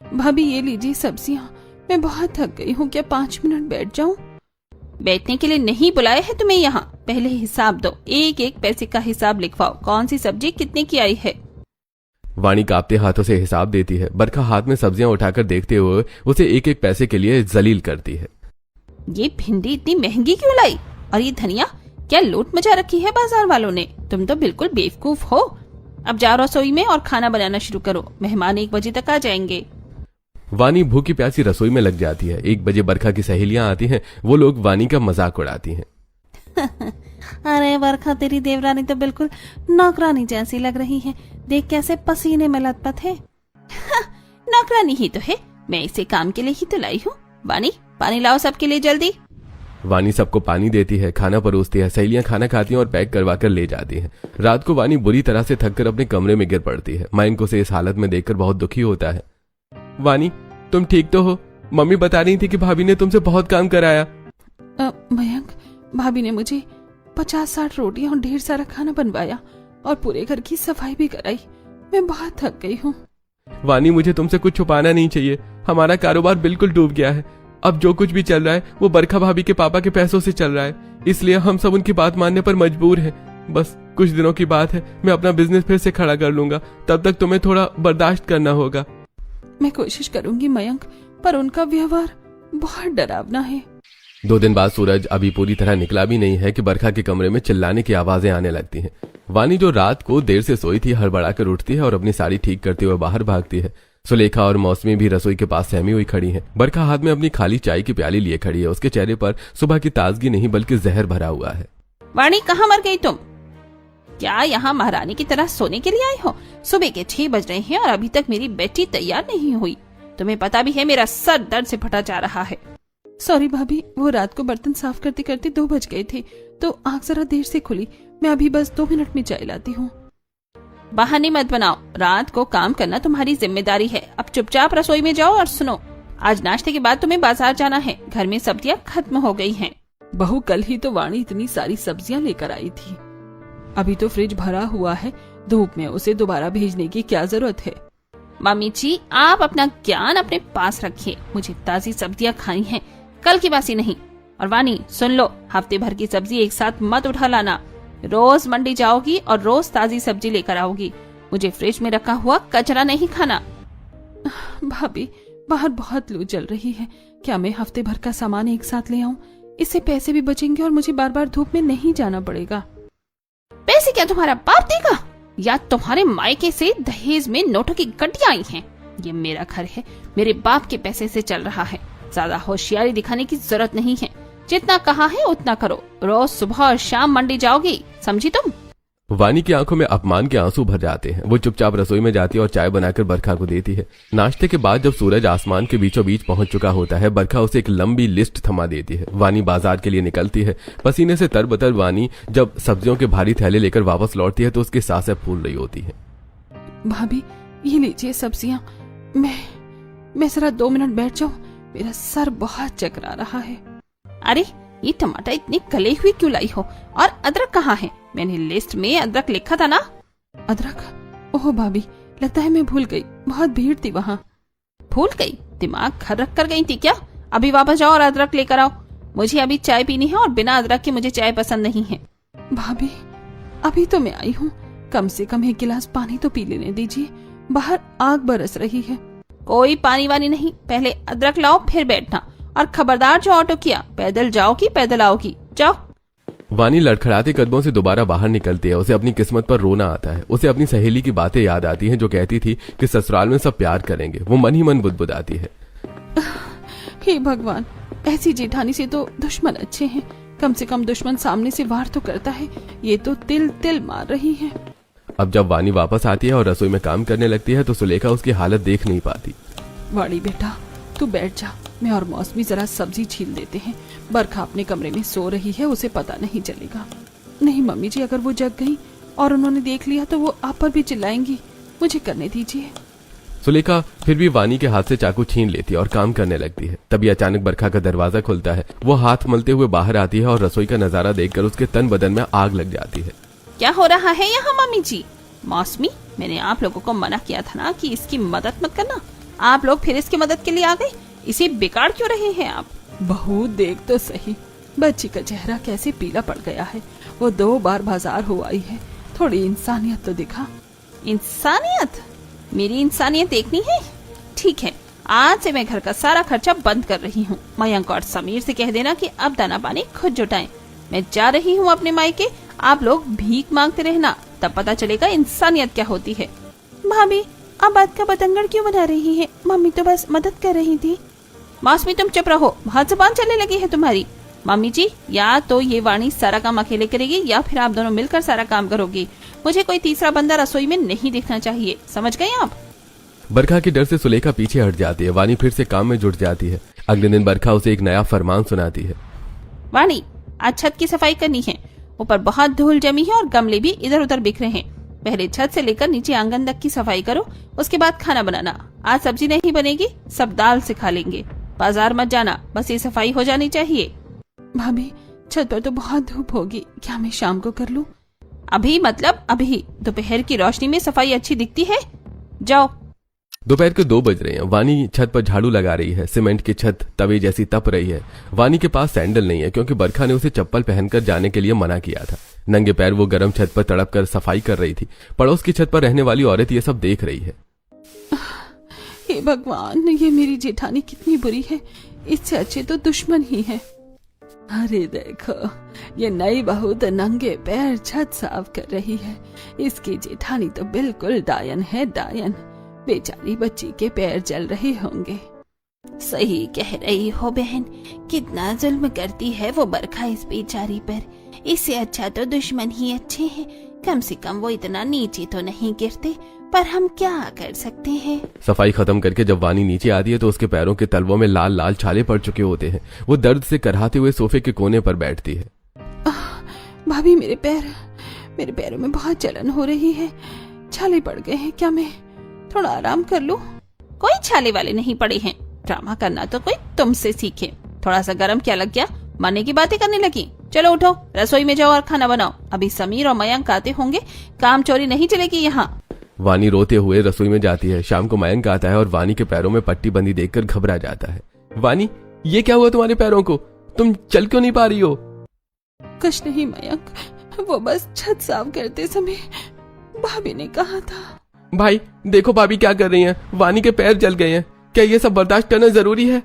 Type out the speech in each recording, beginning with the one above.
भाभी ये लीजिए सब्जियाँ, मैं बहुत थक गई हूँ, क्या 5 मिनट बैठ जाऊँ? बैठने के लिए नहीं बुलाया है तुम्हें यहाँ, पहले हिसाब दो, एक एक पैसे का हिसाब लिखवाओ, कौन सी सब्जी कितने की आई है। वाणी कांपते हाथों से हिसाब देती है। बरखा हाथ में सब्जियां उठाकर देखते हुए उसे एक एक पैसे के लिए जलील करती है। ये भिंडी इतनी महंगी क्यों लाई? और ये धनिया, क्या लूट मचा रखी है बाजार वालों ने? तुम तो बिल्कुल बेवकूफ हो। अब जाओ रसोई में और खाना बनाना शुरू करो, मेहमान 1 बजे तक आ जाएंगे। वाणी भूखी प्यासी रसोई में लग जाती है। 1 बजे बरखा की सहेलियां आती हैं। वो लोग वाणी का मजाक उड़ाती हैं। अरे बरखा, तेरी देवरानी तो बिल्कुल नौकरानी जैसी लग रही है, देख कैसे पसीने में लथपथ है। नौकरानी ही तो है, मैं इसे काम के लिए ही तो लाई हूँ। वाणी, पानी लाओ सबके लिए जल्दी। वाणी सबको पानी देती है, खाना परोसती है। सहेलियां खाना खाती हैं और पैक करवा कर ले जाती हैं। रात को वाणी बुरी तरह से थककर अपने कमरे में गिर पड़ती है। मयंक उसे इस हालत में देखकर बहुत दुखी होता है। वाणी, तुम ठीक तो हो? मम्मी बता रही थी कि भाभी ने तुमसे बहुत काम कराया। मयंक, भाभी ने मुझे 50-60 रोटियां और ढेर सारा खाना बनवाया और पूरे घर की सफाई भी कराई। मैं बहुत थक गई हूँ। वाणी, मुझे तुमसे कुछ छुपाना नहीं चाहिए। हमारा कारोबार बिल्कुल डूब गया है। अब जो कुछ भी चल रहा है वो बरखा भाभी के पापा के पैसों से चल रहा है, इसलिए हम सब उनकी बात मानने पर मजबूर हैं। बस कुछ दिनों की बात है, मैं अपना बिजनेस फिर से खड़ा कर लूंगा, तब तक तुम्हें थोड़ा बर्दाश्त करना होगा। मैं कोशिश करूंगी मयंक, पर उनका व्यवहार बहुत डरावना है। 2 दिन बाद सूरज अभी पूरी तरह निकला भी नहीं है कि बरखा के कमरे में चिल्लाने की आवाजें आने लगती हैं। वाणी जो रात को देर से सोई थी हड़बड़ाकर उठती है और अपनी साड़ी ठीक करते हुए बाहर भागती है। सुलेखा और मौसमी भी रसोई के पास सहमी हुई खड़ी हैं। बरखा हाथ में अपनी खाली चाय की प्याली लिए खड़ी है। उसके चेहरे पर सुबह की ताजगी नहीं बल्कि जहर भरा हुआ है। वाणी, कहाँ मर गई तुम? क्या यहाँ महारानी की तरह सोने के लिए आई हो? सुबह के 6 बज रहे हैं और अभी तक मेरी बेटी तैयार नहीं हुई। तुम्हें पता भी है मेरा सर दर्द से फटा जा रहा है। सॉरी भाभी, वो रात को बर्तन साफ करते करते 2 बज गए थे, तो आँख जरा देर से खुली। मैं अभी बस 2 मिनट में चाय लाती हूँ। बहाने मत बनाओ, रात को काम करना तुम्हारी जिम्मेदारी है। अब चुपचाप रसोई में जाओ और सुनो, आज नाश्ते के बाद तुम्हें बाजार जाना है। घर में सब्जियां खत्म हो गई हैं। बहू, कल ही तो वाणी इतनी सारी सब्जियां लेकर आई थी। अभी तो फ्रिज भरा हुआ है, धूप में उसे दोबारा भेजने की क्या जरूरत है? मम्मी जी, आप अपना ज्ञान अपने पास रखिए। मुझे ताजी सब्जियां खानी हैं, कल की बासी नहीं। और वाणी, सुन लो, हफ्ते भर की सब्जी एक साथ मत उठा लाना। रोज मंडी जाओगी और रोज ताजी सब्जी लेकर आओगी। मुझे फ्रिज में रखा हुआ कचरा नहीं खाना। भाभी, बाहर बहुत लू चल रही है, क्या मैं हफ्ते भर का सामान एक साथ ले आऊं? इससे पैसे भी बचेंगे और मुझे बार बार धूप में नहीं जाना पड़ेगा। पैसे क्या तुम्हारा बाप देगा, या तुम्हारे मायके से दहेज में नोटों की गड्डियां आई हैं? ये मेरा घर है, मेरे बाप के पैसे से चल रहा है। ज्यादा होशियारी दिखाने की जरूरत नहीं है। जितना कहा है उतना करो। रोज सुबह और शाम मंडी जाओगी, समझी तुम? वाणी की आंखों में अपमान के आंसू भर जाते हैं। वो चुपचाप रसोई में जाती है और चाय बनाकर बरखा को देती है। नाश्ते के बाद जब सूरज आसमान के बीचों बीच पहुंच चुका होता है, बरखा उसे एक लंबी लिस्ट थमा देती है। वाणी बाजार के लिए निकलती है। पसीने से तरबतर वाणी जब सब्जियों के भारी थैले लेकर वापस लौटती है तो उसकी सांसें फूल रही होती है। भाभी, ये लीजिए सब्जियां। मैं जरा 2 मिनट बैठ जाऊं, मेरा सर बहुत चकरा रहा है। अरे, ये टमाटर इतने गले हुए क्यों लाई हो? और अदरक कहाँ है? मैंने लिस्ट में अदरक लिखा था ना। अदरक? ओह भाभी, लगता है मैं भूल गई, बहुत भीड़ थी वहाँ। भूल गई? दिमाग घर रख कर गई थी क्या? अभी वापस जाओ और अदरक लेकर आओ। मुझे अभी चाय पीनी है और बिना अदरक के मुझे चाय पसंद नहीं है। भाभी, अभी तो मैं आई हूँ, कम से कम 1 गिलास पानी तो पी लेने दीजिए, बाहर आग बरस रही है। कोई पानी वानी नहीं, पहले अदरक लाओ फिर बैठना। और खबरदार जो ऑटो किया, पैदल जाओगी पैदल आओगी, जाओ। वाणी लड़खड़ाते कदमों से दोबारा बाहर निकलती है। उसे अपनी किस्मत पर रोना आता है। उसे अपनी सहेली की बातें याद आती हैं जो कहती थी कि ससुराल में सब प्यार करेंगे। वो मन ही मन बुदबुदाती है। हे भगवान, ऐसी जेठानी से तो दुश्मन अच्छे हैं, कम से कम दुश्मन सामने से वार तो करता है, ये तो तिल तिल मार रही है। अब जब वाणी वापस आती है और रसोई में काम करने लगती है तो सुलेखा उसकी हालत देख नहीं पाती। वाणी बेटा, तू बैठ जा, मैं और मौसमी जरा सब्जी छील देते हैं। बरखा अपने कमरे में सो रही है, उसे पता नहीं चलेगा। नहीं मम्मी जी, अगर वो जग गई और उन्होंने देख लिया तो वो आप पर भी चिल्लाएंगी, मुझे करने दीजिए। सुलेखा फिर भी वाणी के हाथ से चाकू छीन लेती है और काम करने लगती है। तभी अचानक बरखा का दरवाजा खुलता है। वो हाथ मलते हुए बाहर आती है और रसोई का नजारा देखकर उसके तन बदन में आग लग जाती है। क्या हो रहा है यहाँ मम्मी जी? मौसमी, मैंने आप लोगों को मना किया था ना कि इसकी मदद मत करना। आप लोग फिर इसकी मदद के लिए आ गए। इसे बिगाड़ क्यों रहे हैं आप? बहू देख तो सही, बच्ची का चेहरा कैसे पीला पड़ गया है। वो 2 बार बाजार हो आई है, थोड़ी इंसानियत तो दिखा। इंसानियत? मेरी इंसानियत देखनी है? ठीक है, आज से मैं घर का सारा खर्चा बंद कर रही हूँ। मयंक और समीर से कह देना कि अब दाना पानी खुद जुटाएं। मैं जा रही हूँ अपने मायके, आप लोग भीख मांगते रहना, तब पता चलेगा इंसानियत क्या होती है। भाभी, आप बात का बतंगड़ क्यों बना रही है? मम्मी तो बस मदद कर रही थी। मौसमी तुम चुप रहो, बहुत जुबान चलने लगी है तुम्हारी। मम्मी जी, या तो ये वाणी सारा काम अकेले करेगी या फिर आप दोनों मिलकर सारा काम करोगी। मुझे कोई तीसरा बंदा रसोई में नहीं दिखना चाहिए, समझ गए आप? बरखा के डर से सुलेखा पीछे हट जाती है। वानी फिर से काम में जुट जाती है। अगले दिन बरखा उसे एक नया फरमान सुनाती है। वाणी, आज छत की सफाई करनी है। ऊपर बहुत धूल जमी है और गमले भी इधर उधर बिखरे हैं। पहले छत से लेकर नीचे आंगन तक की सफाई करो, उसके बाद खाना बनाना। आज सब्जी नहीं बनेगी, सब दाल से खा लेंगे। बाजार मत जाना, बस ये सफाई हो जानी चाहिए। भाभी, छत पर तो बहुत धूप होगी, क्या मैं शाम को कर लूं? अभी मतलब अभी? दोपहर की रोशनी में सफाई अच्छी दिखती है? जाओ। दोपहर के 2 बज रहे हैं। वानी छत पर झाड़ू लगा रही है। सीमेंट की छत तवे जैसी तप रही है। वानी के पास सैंडल नहीं है क्योंकि बरखा ने उसे चप्पल पहनकर जाने के लिए मना किया था। नंगे पैर वो गर्म छत पर तड़प कर सफाई कर रही थी। पड़ोस की छत पर रहने वाली औरत ये सब देख रही है। हे भगवान, ये मेरी जेठानी कितनी बुरी है, इससे अच्छे तो दुश्मन ही है। अरे देखो, ये नई बहू तो नंगे पैर छत साफ कर रही है। इसकी जेठानी तो बिल्कुल डायन है, डायन। बेचारी बच्ची के पैर जल रहे होंगे। सही कह रही हो बहन, कितना जुल्म करती है वो बरखा इस बेचारी पर। इससे अच्छा तो दुश्मन ही अच्छे हैं, कम से कम वो इतना नीचे तो नहीं गिरते। पर हम क्या कर सकते हैं? सफाई खत्म करके जब वानी नीचे आती है तो उसके पैरों के तलवों में लाल लाल छाले पड़ चुके होते हैं। वो दर्द से कराहते हुए सोफे के कोने पर बैठती है। भाभी, मेरे पैरों में बहुत जलन हो रही है, छाले पड़ गए हैं। क्या मैं थोड़ा आराम कर लूं? कोई छाले वाले नहीं पड़े हैं। ड्रामा करना तो कोई तुमसे सीखे। थोड़ा सा गरम क्या लग गया, मरने की बातें करने लगी। चलो उठो, रसोई में जाओ और खाना बनाओ। अभी समीर और मयंक आते होंगे, काम चोरी नहीं चलेगी यहाँ। वानी रोते हुए रसोई में जाती है। शाम को मयंक आता है और वानी के पैरों में पट्टी बंदी देखकर घबरा जाता है। वानी, ये क्या हुआ तुम्हारे पैरों को? तुम चल क्यों नहीं पा रही हो? कुछ नहीं मयंक, वो बस छत साफ करते समय भाभी ने कहा था। भाई देखो भाभी क्या कर रही हैं, वानी के पैर जल गए हैं। क्या ये सब बर्दाश्त करना जरूरी है?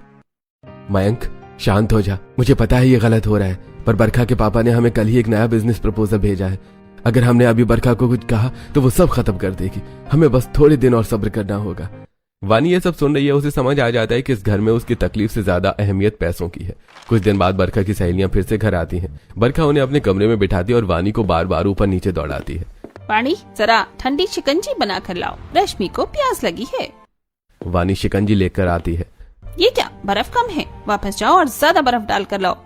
मयंक शांत हो जा, मुझे पता है ये गलत हो रहा है, पर बरखा के पापा ने हमें कल ही एक नया बिजनेस प्रपोजल भेजा है। अगर हमने अभी बरखा को कुछ कहा तो वो सब खत्म कर देगी। हमें बस थोड़े दिन और सब्र करना होगा। वानी ये सब सुन रही है। उसे समझ आ जाता है कि इस घर में उसकी तकलीफ से ज्यादा अहमियत पैसों की है। कुछ दिन बाद बरखा की सहेलियां फिर से घर आती हैं। बरखा उन्हें अपने कमरे में बिठाती है और वानी को बार बार ऊपर नीचे दौड़ाती है। वानी, जरा ठंडी शिकंजी बना कर लाओ, रश्मि को प्यास लगी है। वानी शिकंजी लेकर आती है। ये क्या, बर्फ कम है, वापस जाओ और ज्यादा बर्फ डाल कर लाओ।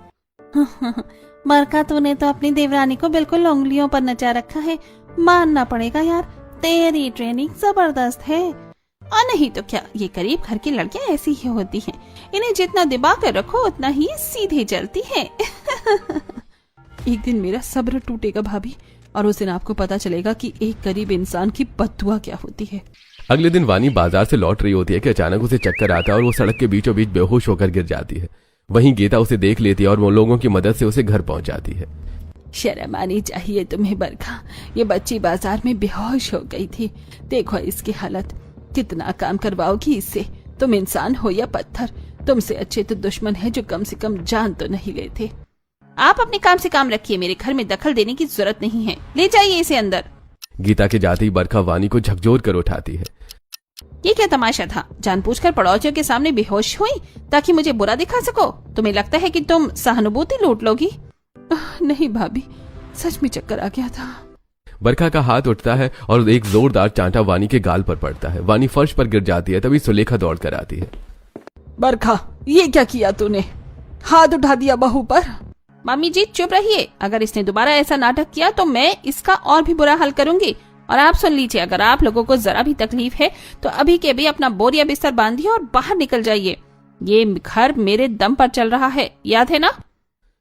बरखा, तूने तो अपनी देवरानी को बिल्कुल उंगलियों पर नचा रखा है। मानना पड़ेगा यार, तेरी ट्रेनिंग जबरदस्त है। और नहीं तो क्या, ये करीब घर की लड़कियां ऐसी ही होती हैं। इन्हें जितना दबा कर रखो उतना ही सीधे चलती हैं। एक दिन मेरा सब्र टूटेगा भाभी, और उस दिन आपको पता चलेगा कि एक गरीब इंसान की बद्दुआ क्या होती है। अगले दिन वानी बाजार से लौट रही होती है कि अचानक उसे चक्कर आता है और वो सड़क के बीचों बीच बेहोश होकर गिर जाती है। वहीं गीता उसे देख लेती है और वो लोगों की मदद से उसे घर पहुंचाती है। शर्म आनी चाहिए तुम्हें बरखा, ये बच्ची बाजार में बेहोश हो गई थी। देखो इसकी हालत, कितना काम करवाओगी इससे? तुम इंसान हो या पत्थर? तुमसे अच्छे तो दुश्मन है जो कम से कम जान तो नहीं लेते। आप अपने काम से काम रखिए, मेरे घर में दखल देने की जरूरत नहीं है। ले जाइए इसे अंदर। गीता के जाते ही बरखा वानी को झकझोर कर उठाती है। ये क्या तमाशा था? जानबूझकर पड़ोसियों के सामने बेहोश हुई ताकि मुझे बुरा दिखा सको? तुम्हें लगता है कि तुम सहानुभूति लूट लोगी? नहीं भाभी, सच में चक्कर आ गया था। बरखा का हाथ उठता है और एक जोरदार चांटा वानी के गाल पर पड़ता है। वानी फर्श पर गिर जाती है। तभी सुलेखा दौड़ कर आती है। बरखा, ये क्या किया तूने? हाथ उठा दिया बहू पर। मम्मी जी चुप रहिए, अगर इसने दोबारा ऐसा नाटक किया तो मैं इसका और भी बुरा हाल करूंगी। और आप सुन लीजिए, अगर आप लोगों को जरा भी तकलीफ है तो अभी के अभी अपना बोरिया बिस्तर बांधिए और बाहर निकल जाइए। ये घर मेरे दम पर चल रहा है, याद है ना?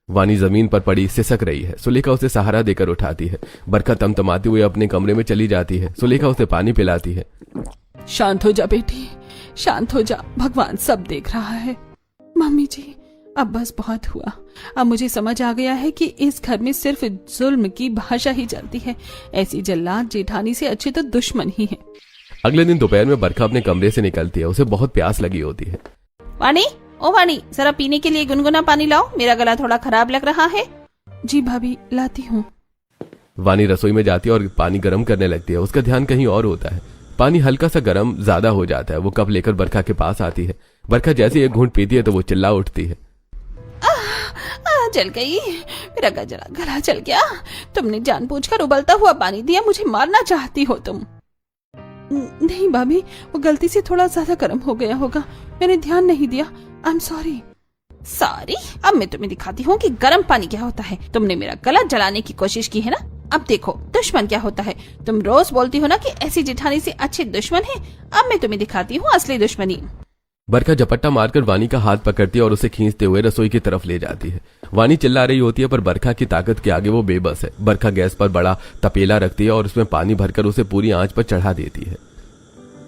वानी जमीन पर पड़ी सिसक रही है। सुलेखा उसे सहारा देकर उठाती है। बरखा तमतमाते हुए अपने कमरे में चली जाती है। सुलेखा उसे पानी पिलाती है। शांत हो जा बेटी, शांत हो जा, भगवान सब देख रहा है। मम्मी जी, अब बस बहुत हुआ। अब मुझे समझ आ गया है कि इस घर में सिर्फ जुल्म की भाषा ही चलती है। ऐसी जल्लाद जेठानी से अच्छे तो दुश्मन ही है। अगले दिन दोपहर में बरखा अपने कमरे से निकलती है। उसे बहुत प्यास लगी होती है। वाणी, ओ वाणी, जरा पीने के लिए गुनगुना पानी लाओ, मेरा गला थोड़ा खराब लग रहा है। जी भाभी, लाती हूँ। वानी रसोई में जाती है और पानी गर्म करने लगती है। उसका ध्यान कहीं और होता है। पानी हल्का सा गर्म ज्यादा हो जाता है। वो कप लेकर बरखा के पास आती है। बरखा जैसे एक घूंट पीती है तो वो चिल्ला उठती है। जल गई, मेरा गला जल गया। तुमने जानबूझकर उबलता हुआ पानी दिया, मुझे मारना चाहती हो तुम। नहीं भाभी, वो गलती से थोड़ा ज्यादा गर्म हो गया होगा, मैंने ध्यान नहीं दिया। I am sorry. सॉरी? अब मैं तुम्हें दिखाती हूँ कि गर्म पानी क्या होता है। तुमने मेरा गला जलाने की कोशिश की है ना, अब देखो दुश्मन क्या होता है। तुम रोज बोलती हो ना कि ऐसी जेठानी से अच्छे दुश्मन है, अब मैं तुम्हें दिखाती हूँ असली दुश्मनी। बरखा झपट्टा मारकर वानी का हाथ पकड़ती है और उसे खींचते हुए रसोई की तरफ ले जाती है। वानी चिल्ला रही होती है पर बरखा की ताकत के आगे वो बेबस है। बरखा गैस पर बड़ा तपेला रखती है और उसमें पानी भरकर उसे पूरी आंच पर चढ़ा देती है।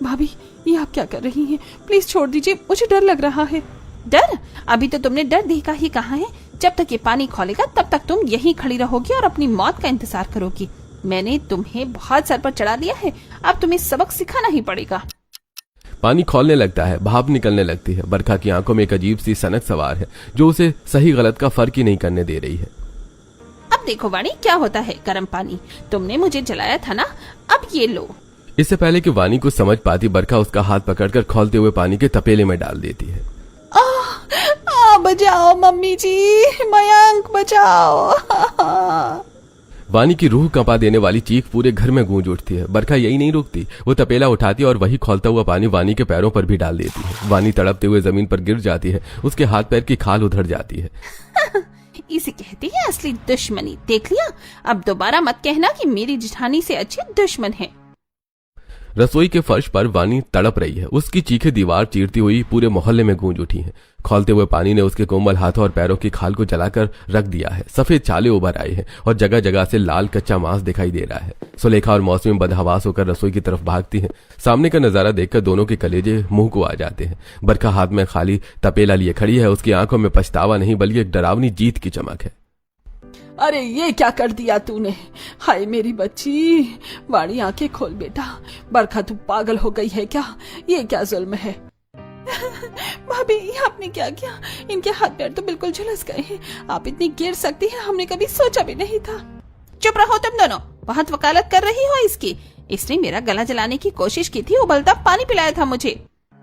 भाभी, ये आप क्या कर रही हैं? प्लीज छोड़ दीजिए, मुझे डर लग रहा है। डर? अभी तो तुमने डर देखा ही कहाँ है। जब तक ये पानी खोलेगा तब तक तुम यहीं खड़ी रहोगी और अपनी मौत का इंतजार करोगी। मैंने तुम्हें बहुत सर पर चढ़ा दिया है, अब तुम्हें सबक सिखाना ही पड़ेगा। पानी खौलने लगता है, भाप निकलने लगती है। बरखा की आंखों में एक अजीब सी सनक सवार है जो उसे सही गलत का फर्क ही नहीं करने दे रही है। अब देखो वाणी, क्या होता है गर्म पानी। तुमने मुझे जलाया था ना, अब ये लो। इससे पहले कि वानी कुछ समझ पाती, बरखा उसका हाथ पकड़कर खौलते हुए पानी के तपेले में डाल देती है। बचाओ मम्मी जी, मयंक बचाओ। वानी की रूह कंपा देने वाली चीख पूरे घर में गूंज उठती है। बरखा यही नहीं रुकती, वो तपेला उठाती है और वही खौलता हुआ पानी वानी के पैरों पर भी डाल देती है। वानी तड़पते हुए जमीन पर गिर जाती है। उसके हाथ पैर की खाल उधड़ जाती है। इसे कहती है असली दुश्मनी। देख लिया, अब दोबारा मत कहना कि मेरी जेठानी से अच्छी दुश्मन है। रसोई के फर्श पर वानी तड़प रही है। उसकी चीखें दीवार चीरती हुई पूरे मोहल्ले में गूंज उठी हैं। खौलते हुए पानी ने उसके कोमल हाथों और पैरों की खाल को जलाकर रख दिया है। सफेद छाले उभर आए हैं और जगह जगह से लाल कच्चा मांस दिखाई दे रहा है। सुलेखा और मौसमी बदहवास होकर रसोई की तरफ भागती हैं। सामने का नजारा देखकर दोनों के कलेजे मुंह को आ जाते हैं। बरखा हाथ में खाली तपेला लिए खड़ी है। उसकी आंखों में पछतावा नहीं बल्कि एक डरावनी जीत की चमक है। अरे ये क्या कर दिया तूने? हाय मेरी बच्ची। वाणी, आंखें खोल बेटा। बरखा, तू पागल हो गई है क्या? ये क्या जुल्म है? भाभी, आपने क्या किया? इनके हाथ पैर तो बिल्कुल झुलस गए हैं। आप इतनी गिर सकती हैं, हमने कभी सोचा भी नहीं था। चुप रहो तुम दोनों, बहुत वकालत कर रही हो इसकी। इसने मेरा गला जलाने की कोशिश की थी, उबलता पानी पिलाया था मुझे।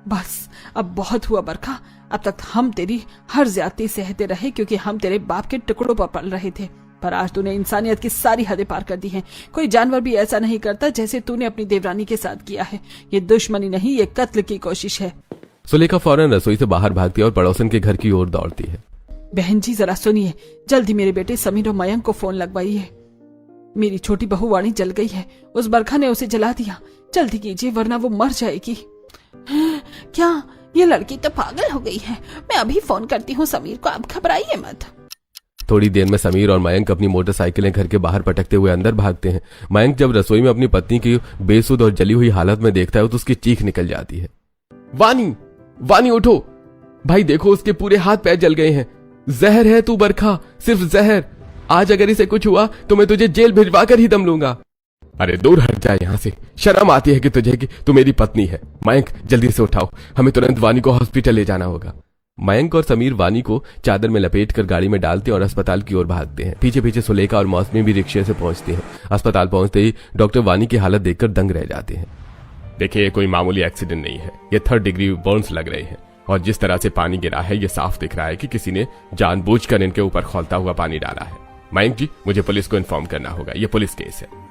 बस अब बहुत हुआ बरखा। अब तक हम तेरी हर ज्यादती सहते रहे क्योंकि हम तेरे बाप के टुकड़ों पर पल रहे थे, पर आज तूने इंसानियत की सारी हदें पार कर दी हैं। कोई जानवर भी ऐसा नहीं करता जैसे तूने अपनी देवरानी के साथ किया है। ये दुश्मनी नहीं, ये कत्ल की कोशिश है। सुलेखा फौरन रसोई से बाहर भागती है और पड़ोसन के घर की ओर दौड़ती है। बहन जी, जरा सुनिए, जल्दी मेरे बेटे समीर और मयंक को फोन लगवाइए। मेरी छोटी बहू वाणी जल गई है, उस बरखा ने उसे जला दिया। जल्दी कीजिए वरना वो मर जाएगी। क्या ये लड़की तो पागल हो गई है? मैं अभी फोन करती हूँ समीर को, अब घबराइए मत। थोड़ी देर में समीर और मयंक अपनी मोटरसाइकिलें घर के बाहर पटकते हुए अंदर भागते हैं। मयंक जब रसोई में अपनी पत्नी की बेसुध और जली हुई हालत में देखता है तो उसकी चीख निकल जाती है। वानी, वानी उठो भाई, देखो उसके पूरे हाथ पैर जल गए हैं। जहर है तू बरखा, सिर्फ जहर। आज अगर इसे कुछ हुआ तो मैं तुझे जेल भिजवा कर ही दम लूंगा। अरे दूर हट जा यहाँ से, शर्म आती है कि तुझे कि तू मेरी पत्नी है। मयंक, जल्दी से उठाओ, हमें तुरंत वानी को हॉस्पिटल ले जाना होगा। मयंक और समीर वानी को चादर में लपेटकर गाड़ी में डालते और अस्पताल की ओर भागते हैं। पीछे पीछे सुलेखा और मौसमी भी रिक्शे से पहुंचते हैं। अस्पताल पहुंचते ही डॉक्टर वानी की हालत देखकर दंग रह जाते हैं। देखिए, ये कोई मामूली एक्सीडेंट नहीं है, ये 3rd डिग्री बर्न्स लग रहे हैं और जिस तरह से पानी गिरा है ये साफ दिख रहा है कि किसी ने जानबूझकर इनके ऊपर खौलता हुआ पानी डाला है। मयंक जी, मुझे पुलिस को इन्फॉर्म करना होगा, ये पुलिस केस है।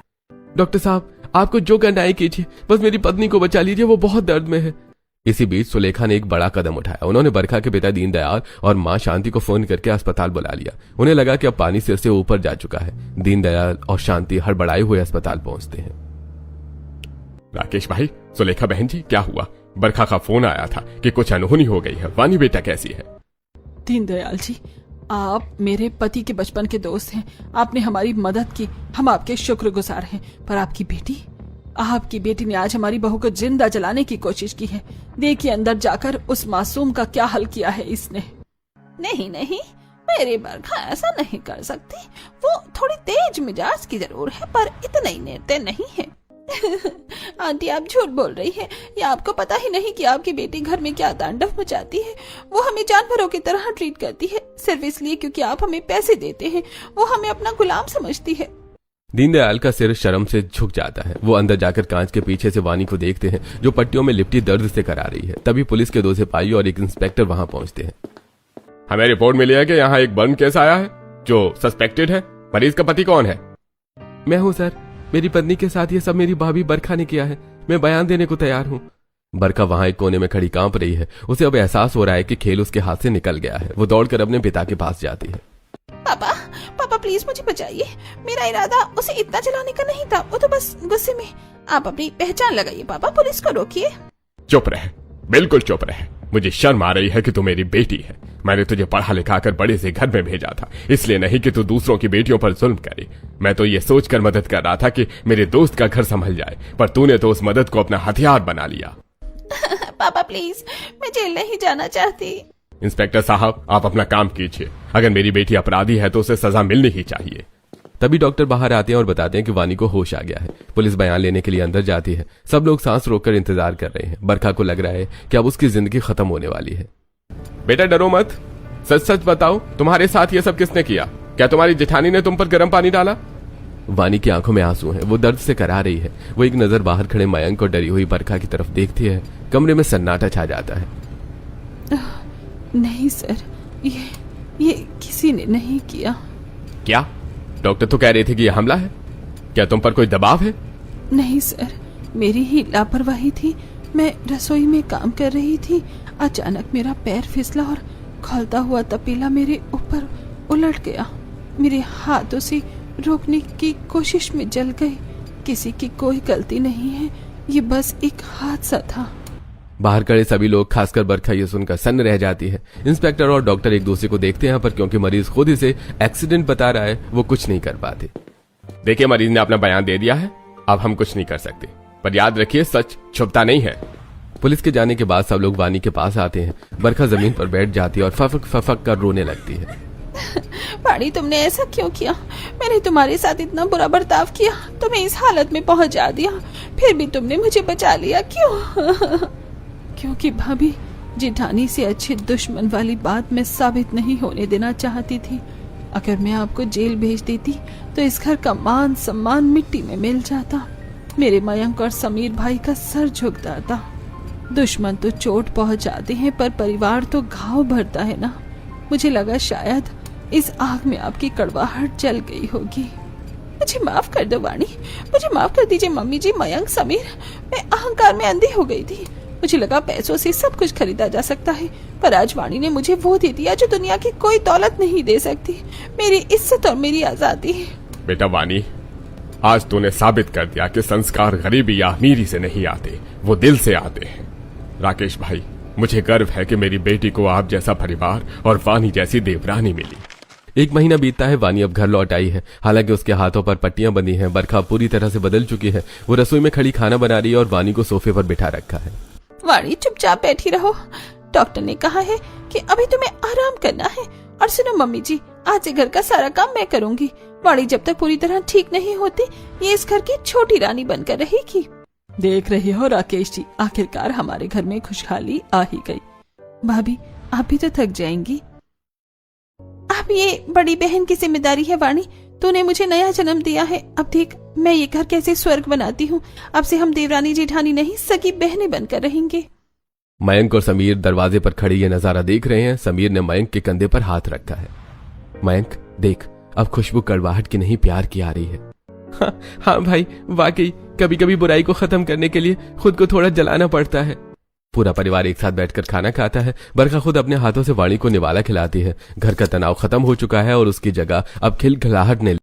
डॉक्टर साहब, आपको जो करना है कीजिए, बस मेरी पत्नी को बचा लीजिए, वो बहुत दर्द में है। इसी बीच सुलेखा ने एक बड़ा कदम उठाया। उन्होंने बरखा के पिता दीनदयाल और मां शांति को फोन करके अस्पताल बुला लिया। उन्हें लगा कि अब पानी सिर से ऊपर जा चुका है। दीनदयाल और शांति हड़बड़ाए हुए अस्पताल पहुंचते हैं। राकेश भाई, सुलेखा बहन जी, क्या हुआ? बरखा का फोन आया था कि कुछ अनहोनी हो गई है। वानी बेटा कैसी है? दीनदयाल जी, आप मेरे पति के बचपन के दोस्त हैं। आपने हमारी मदद की, हम आपके शुक्रगुजार हैं। पर आपकी बेटी, आपकी बेटी ने आज हमारी बहू को जिंदा जलाने की कोशिश की है। देखिए अंदर जाकर उस मासूम का क्या हल किया है इसने। नहीं नहीं, मेरी बरखा ऐसा नहीं कर सकती। वो थोड़ी तेज मिजाज की जरूर है, पर इतना ही निर्दय नहीं है। आंटी, आप झूठ बोल रही है। या आपको पता ही नहीं कि आपकी बेटी घर में क्या तांडव मचाती है। वो हमें जानवरों की तरह ट्रीट करती है, सिर्फ इसलिए क्योंकि आप हमें पैसे देते हैं। वो हमें अपना गुलाम समझती है। दीनदयाल का सिर शर्म से झुक जाता है। वो अंदर जाकर कांच के पीछे से वानी को देखते हैं, जो पट्टियों में लिपटी दर्द से करा रही है। तभी पुलिस के 2 सिपाही और एक इंस्पेक्टर वहां पहुंचते हैं। हमें रिपोर्ट मिली है कि यहाँ एक बर्न केस आया है जो सस्पेक्टेड है। मरीज का पति कौन है? मैं हूं सर। मेरी पत्नी के साथ ये सब मेरी भाभी बरखा ने किया है। मैं बयान देने को तैयार हूं। बरखा वहां एक कोने में खड़ी कांप रही है। उसे अब एहसास हो रहा है कि खेल उसके हाथ से निकल गया है। वो दौड़कर अपने पिता के पास जाती है। पापा, पापा प्लीज मुझे बचाइए। मेरा इरादा उसे इतना जलाने का नहीं था, वो तो बस गुस्से में। आप अपनी पहचान लगाइए पापा, पुलिस को रोकिए। चुप रहे, बिल्कुल चुप रहे। मुझे शर्म आ रही है कि तू मेरी बेटी है। मैंने तुझे पढ़ा लिखा कर बड़े से घर में भेजा था, इसलिए नहीं कि तू दूसरों की बेटियों पर जुल्म करे। मैं तो ये सोचकर मदद कर रहा था कि मेरे दोस्त का घर संभल जाए, पर तूने तो उस मदद को अपना हथियार बना लिया। पापा प्लीज, मैं जेल नहीं जाना चाहती। इंस्पेक्टर साहब, आप अपना काम कीजिए। अगर मेरी बेटी अपराधी है तो उसे सजा मिलनी ही चाहिए। तभी डॉक्टर बाहर आते हैं और बताते हैं कि वानी को होश आ गया है। पुलिस बयान लेने के लिए अंदर जाती है। सब लोग सांस रोककर इंतजार कर रहे हैं। बरखा को लग रहा है कि अब उसकी जिंदगी खत्म होने वाली है। बेटा डरो मत, सच सच बताओ, तुम्हारे साथ ये सब किसने किया? क्या तुम्हारी जेठानी ने तुम पर गर्म पानी डाला? वानी की आंखों में आंसू हैं। वो दर्द से करा रही है। वो एक नजर बाहर खड़े मयंक और डरी हुई बरखा की तरफ देखती है। कमरे में सन्नाटा छा जाता है। नहीं सर, ये किसी ने नहीं किया। क्या? डॉक्टर तो कह रहे थे कि यह हमला है। क्या तुम पर कोई दबाव है? नहीं सर, मेरी ही लापरवाही थी। मैं रसोई में काम कर रही थी। अचानक मेरा पैर फिसला और खौलता हुआ तपेला मेरे ऊपर उलट गया। मेरे हाथों से रोकने की कोशिश में जल गई। किसी की कोई गलती नहीं है, ये बस एक हादसा था। बाहर खड़े सभी लोग, खासकर बरखा, ये सुनकर सन्न रह जाती है। इंस्पेक्टर और डॉक्टर एक दूसरे को देखते हैं, पर क्योंकि मरीज खुद इसे एक्सीडेंट बता रहा है, वो कुछ नहीं कर पाते। देखिए, मरीज ने अपना बयान दे दिया है, अब हम कुछ नहीं कर सकते, पर याद रखिए सच छुपता नहीं है। पुलिस के जाने के बाद सब लोग वानी के पास आते हैं। बरखा जमीन पर बैठ जाती है और फफक फफक कर रोने लगती है। वाणी, तुमने ऐसा क्यों किया? मैंने तुम्हारे साथ इतना बुरा बर्ताव किया, तुम्हें इस हालत में पहुंचा दिया, फिर भी तुमने मुझे बचा लिया, क्यों? क्योंकि भाभी, जेठानी से अच्छे दुश्मन वाली बात मैं साबित नहीं होने देना चाहती थी। अगर मैं आपको जेल भेज देती तो इस घर का मान सम्मान मिट्टी में मिल जाता। मेरे मयंक और समीर भाई का सर झुक जाता। दुश्मन तो चोट पहुंचाते हैं, पर परिवार तो घाव भरता है ना। मुझे लगा शायद इस आग में आपकी कड़वाहट जल गई होगी। मुझे माफ कर दो वाणी, मुझे माफ कर दीजिए मम्मी जी, मयंक, समीर। मैं अहंकार में अंधी हो गई थी। मुझे लगा पैसों से सब कुछ खरीदा जा सकता है, पर आज वाणी ने मुझे वो दे दिया जो दुनिया की कोई दौलत नहीं दे सकती, मेरी इज्जत और मेरी आजादी। बेटा वानी, आज तूने साबित कर दिया कि संस्कार गरीबी या अमीरी से नहीं आते, वो दिल से आते हैं। राकेश भाई, मुझे गर्व है कि मेरी बेटी को आप जैसा परिवार और वानी जैसी देवरानी मिली। 1 महीना बीतता है। वानी अब घर लौट आई है। हालांकि उसके हाथों पर पट्टियां बंधी हैं। बरखा पूरी तरह से बदल चुकी है। वो रसोई में खड़ी खाना बना रही है और वानी को सोफे पर बिठा रखा है। वाणी, चुपचाप बैठी रहो। डॉक्टर ने कहा है कि अभी तुम्हें आराम करना है। और सुनो मम्मी जी, आज से घर का सारा काम मैं करूंगी। वाणी जब तक पूरी तरह ठीक नहीं होती, ये इस घर की छोटी रानी बनकर रहेगी। देख रहे हो राकेश जी, आखिरकार हमारे घर में खुशहाली आ ही गई। भाभी, आप भी तो थक जाएंगी। अब ये बड़ी बहन की जिम्मेदारी है वाणी। तूने मुझे नया जन्म दिया है। अब देख, मैं ये घर कैसे स्वर्ग बनाती हूँ। अब से हम देवरानी जेठानी नहीं, सगी बहनें बनकर रहेंगे। मयंक और समीर दरवाजे पर खड़े ये नजारा देख रहे हैं। समीर ने मयंक के कंधे पर हाथ रखा है। मयंक देख, अब खुशबू कड़वाहट की नहीं, प्यार की आ रही है। हाँ भाई, वाकई कभी कभी बुराई को खत्म करने के लिए खुद को थोड़ा जलाना पड़ता है। पूरा परिवार एक साथ बैठकर खाना खाता है। बरखा खुद अपने हाथों से वाणी को निवाला खिलाती है। घर का तनाव खत्म हो चुका है और उसकी जगह अब खिलखिलाहट ने